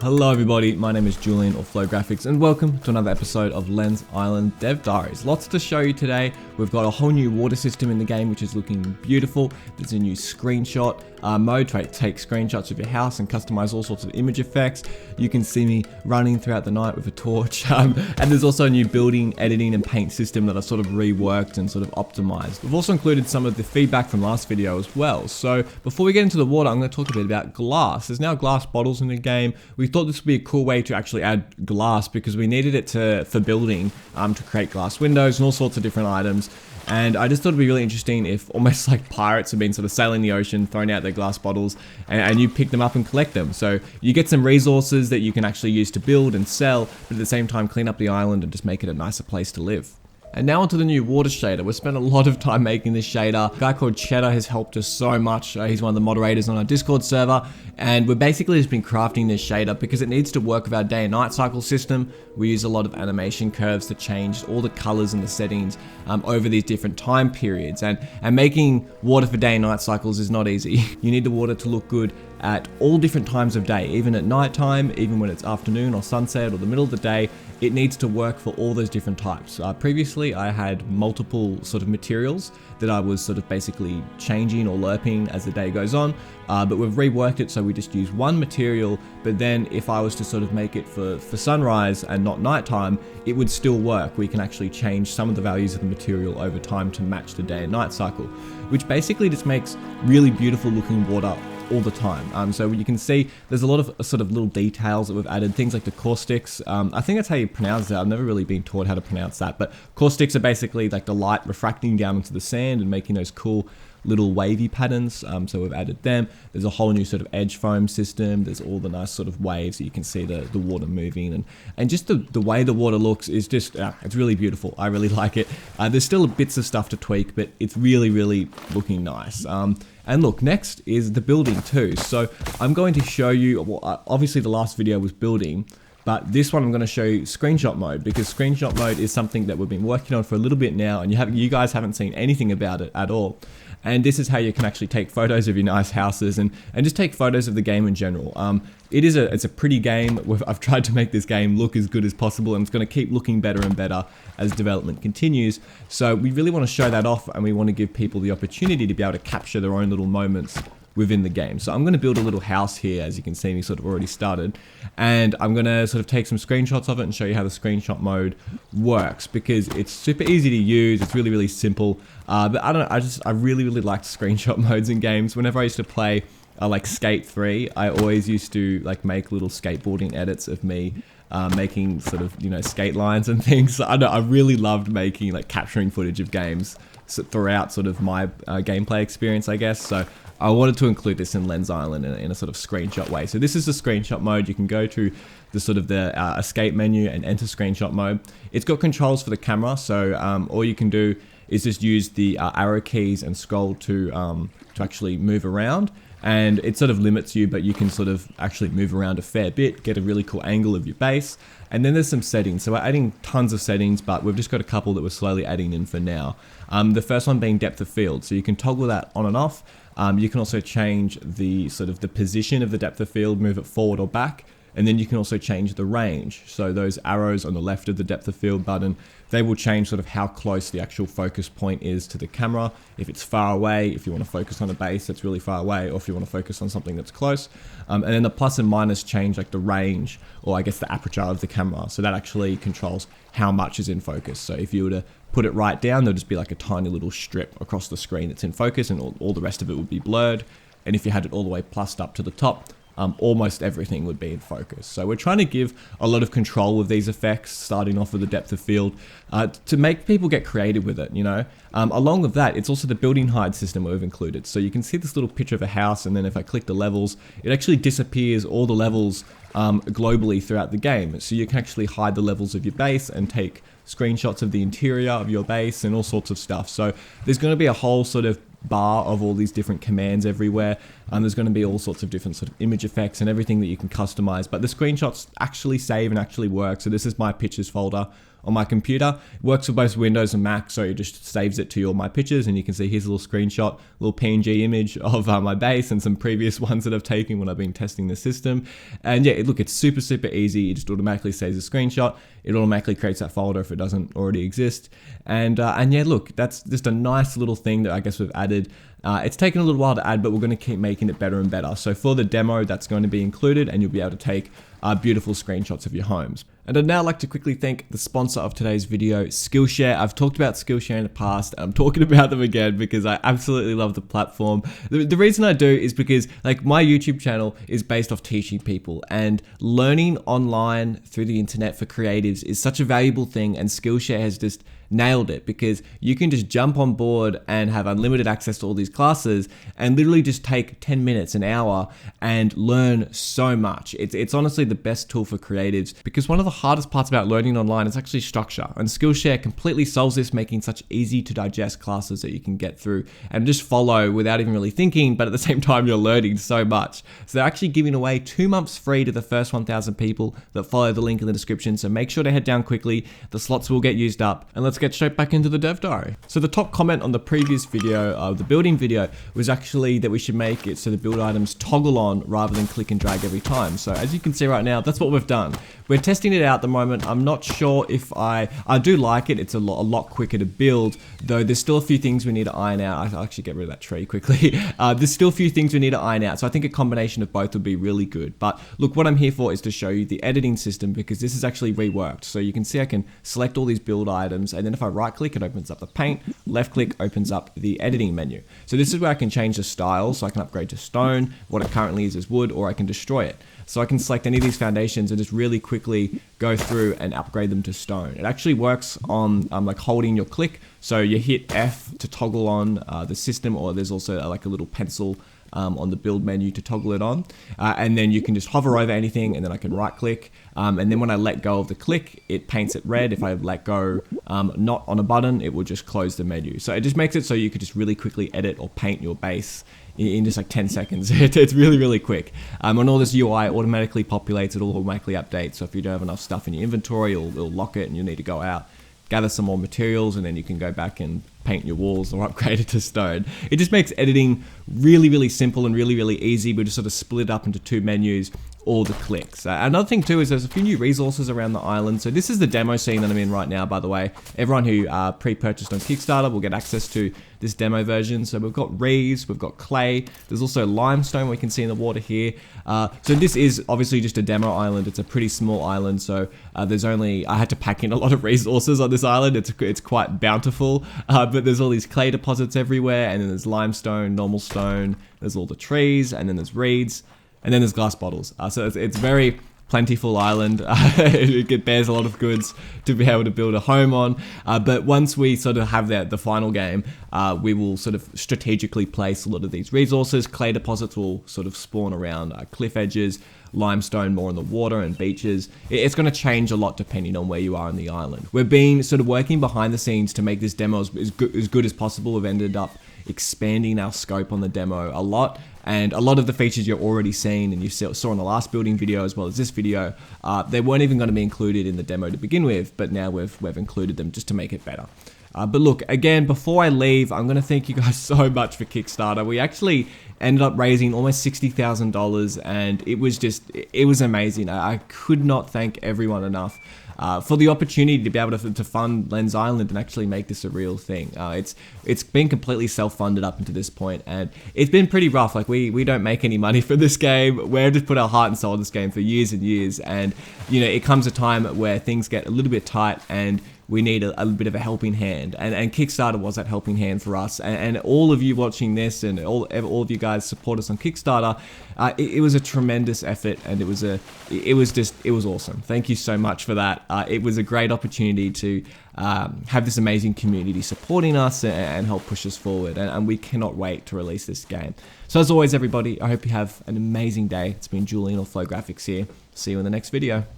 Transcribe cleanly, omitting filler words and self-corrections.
Hello everybody, my name is Julian or Flow Graphics and welcome to another episode of Lens Island Dev Diaries. Lots to show you today. We've got a whole new water system in the game which is looking beautiful. There's a new screenshot mode to take screenshots of your house and customize all sorts of image effects. You can see me running throughout the night with a torch. And there's also a new building, editing and paint system that I've sort of reworked and sort of optimized. We've also included some of the feedback from last video as well. So before we get into the water, I'm going to talk a bit about glass. There's now glass bottles in the game. We thought this would be a cool way to actually add glass because we needed it for building, to create glass windows and all sorts of different items. And I just thought it'd be really interesting if almost like pirates have been sort of sailing the ocean, throwing out their glass bottles, and you pick them up and collect them. So you get some resources that you can actually use to build and sell, but at the same time clean up the island and just make it a nicer place to live. And now onto the new water shader. We've spent a lot of time making this shader. A guy called Cheddar has helped us so much. He's one of the moderators on our Discord server. And we've basically just been crafting this shader because it needs to work with our day and night cycle system. We use a lot of animation curves to change all the colors and the settings over these different time periods. And making water for day and night cycles is not easy. You need the water to look good at all different times of day, even at nighttime, even when it's afternoon or sunset or the middle of the day. It needs to work for all those different types. Previously, I had multiple sort of materials that I was sort of basically changing or lerping as the day goes on, but we've reworked it so we just use one material, but then if I was to sort of make it for sunrise and not nighttime, it would still work. We can actually change some of the values of the material over time to match the day and night cycle, which basically just makes really beautiful looking water all the time. So you can see there's a lot of sort of little details that we've added, things like the caustics. I think that's how you pronounce it. I've never really been taught how to pronounce that, but caustics are basically like the light refracting down into the sand and making those cool little wavy patterns. So we've added them. There's a whole new sort of edge foam system. There's all the nice sort of waves that you can see the water moving, and just the way the water looks is just, it's really beautiful. I really like it. There's still bits of stuff to tweak, but it's really, really looking nice. And look, next is the building too. So I'm going to show you, well, obviously the last video was building, but this one I'm going to show you screenshot mode, because screenshot mode is something that we've been working on for a little bit now, and you guys haven't seen anything about it at all. And this is how you can actually take photos of your nice houses and just take photos of the game in general. It's a pretty game. I've tried to make this game look as good as possible, and it's going to keep looking better and better as development continues. So we really want to show that off, and we want to give people the opportunity to be able to capture their own little moments within the game. So I'm going to build a little house here, as you can see me sort of already started, and I'm going to sort of take some screenshots of it and show you how the screenshot mode works, because it's super easy to use. It's really, really simple. But I don't know, I really, really liked screenshot modes in games. Whenever I used to play like Skate 3, I always used to like make little skateboarding edits of me making sort of, skate lines and things. So I really loved making, like, capturing footage of games throughout sort of my gameplay experience, I guess. So I wanted to include this in Lens Island in a sort of screenshot way. So this is the screenshot mode. You can go to the sort of the escape menu and enter screenshot mode. It's got controls for the camera, so all you can do is just use the arrow keys and scroll to actually move around. And it sort of limits you, but you can sort of actually move around a fair bit, get a really cool angle of your base. And then there's some settings. So we're adding tons of settings, but we've just got a couple that we're slowly adding in for now. The first one being depth of field. So you can toggle that on and off. You can also change the sort of the position of the depth of field, move it forward or back. And then you can also change the range. So those arrows on the left of the depth of field button, they will change sort of how close the actual focus point is to the camera. If it's far away, if you want to focus on a base that's really far away, or if you want to focus on something that's close. And then the plus and minus change like the range, or I guess the aperture of the camera. So that actually controls how much is in focus. So if you were to put it right down, there'll just be like a tiny little strip across the screen that's in focus, and all the rest of it would be blurred. And if you had it all the way plussed up to the top, almost everything would be in focus. So we're trying to give a lot of control with these effects, starting off with the depth of field, to make people get creative with it, Along with that, it's also the building hide system we've included. So you can see this little picture of a house, and then if I click the levels, it actually disappears all the levels globally throughout the game. So you can actually hide the levels of your base and take screenshots of the interior of your base and all sorts of stuff. So there's going to be a whole sort of bar of all these different commands everywhere. There's going to be all sorts of different sort of image effects and everything that you can customize, but the screenshots actually save and actually work. So this is my pictures folder on my computer. It works for both Windows and Mac, so it just saves it to your My Pictures, and you can see here's a little screenshot, little PNG image of my base and some previous ones that I've taken when I've been testing the system. And yeah, look, it's super easy. It just automatically saves a screenshot. It automatically creates that folder if it doesn't already exist. And yeah, look, that's just a nice little thing that I guess we've added. It's taken a little while to add, but we're going to keep making it better and better. So for the demo, that's going to be included, and you'll be able to take beautiful screenshots of your homes. And I'd now like to quickly thank the sponsor of today's video, Skillshare. I've talked about Skillshare in the past, and I'm talking about them again because I absolutely love the platform. The reason I do is because like my YouTube channel is based off teaching people, and learning online through the internet for creatives is such a valuable thing, and Skillshare has just nailed it, because you can just jump on board and have unlimited access to all these classes and literally just take 10 minutes, an hour, and learn so much. It's honestly the best tool for creatives, because one of the hardest parts about learning online is actually structure, and Skillshare completely solves this, making such easy to digest classes that you can get through and just follow without even really thinking, but at the same time you're learning so much. So they're actually giving away 2 months free to the first 1,000 people that follow the link in the description, so make sure to head down quickly. The slots will get used up, and let's get straight back into the Dev Diary. So the top comment on the previous video, the building video, was actually that we should make it so the build items toggle on rather than click and drag every time. So as you can see right now, that's what we've done. We're testing it out at the moment. I'm not sure if I do like it. It's a lot quicker to build, though there's still a few things we need to iron out. I'll actually get rid of that tree quickly. There's still a few things we need to iron out. So I think a combination of both would be really good. But look, what I'm here for is to show you the editing system, because this is actually reworked. So you can see I can select all these build items, and then if I right click, it opens up the paint. Left click opens up the editing menu. So this is where I can change the style. So I can upgrade to stone. What it currently is wood, or I can destroy it. So I can select any of these foundations and just really quickly go through and upgrade them to stone. It actually works on like holding your click. So you hit F to toggle on the system, or there's also like a little pencil on the build menu to toggle it on. And then you can just hover over anything, and then I can right click. And then when I let go of the click, it paints it red. If I let go not on a button, it will just close the menu. So it just makes it so you could just really quickly edit or paint your base in just like 10 seconds. It's really quick. And all this UI automatically populates, it all automatically updates. So if you don't have enough stuff in your inventory, it'll lock it, and you'll need to go out, gather some more materials, and then you can go back and paint your walls or upgrade it to stone. It just makes editing really simple and really easy. We just sort of split up into 2 menus, all the clicks. Another thing too is there's a few new resources around the island. So this is the demo scene that I'm in right now, by the way. Everyone who pre-purchased on Kickstarter will get access to this demo version. So we've got reeds, we've got clay, there's also limestone we can see in the water here. So this is obviously just a demo island. It's a pretty small island, so I had to pack in a lot of resources on this island. It's quite bountiful, but there's all these clay deposits everywhere, and then there's limestone, normal stone, there's all the trees, and then there's reeds, and then there's glass bottles. So it's very plentiful island. It bears a lot of goods to be able to build a home on. But once we sort of have the final game, we will sort of strategically place a lot of these resources. Clay deposits will sort of spawn around cliff edges, limestone more in the water and beaches. It's going to change a lot depending on where you are on the island. We've been sort of working behind the scenes to make this demo as good as possible. We've ended up expanding our scope on the demo a lot, and a lot of the features you're already seeing and you saw in the last building video as well as this video, they weren't even going to be included in the demo to begin with, but now we've included them just to make it better. But look, again, before I leave, I'm going to thank you guys so much for Kickstarter. We actually ended up raising almost $60,000, and it was amazing. I could not thank everyone enough for the opportunity to be able to fund Lens Island and actually make this a real thing. It's been completely self-funded up until this point, and it's been pretty rough. Like we don't make any money for this game. We've just put our heart and soul in this game for years and years, and you know, it comes a time where things get a little bit tight and we need a bit of a helping hand, and Kickstarter was that helping hand for us, and all of you watching this and all of you guys support us on Kickstarter. It was a tremendous effort, and it was awesome. Thank you so much for that. It was a great opportunity to have this amazing community supporting us and help push us forward, and we cannot wait to release this game. So as always, everybody, I hope you have an amazing day. It's been Julian or Flow Graphics here. See you in the next video.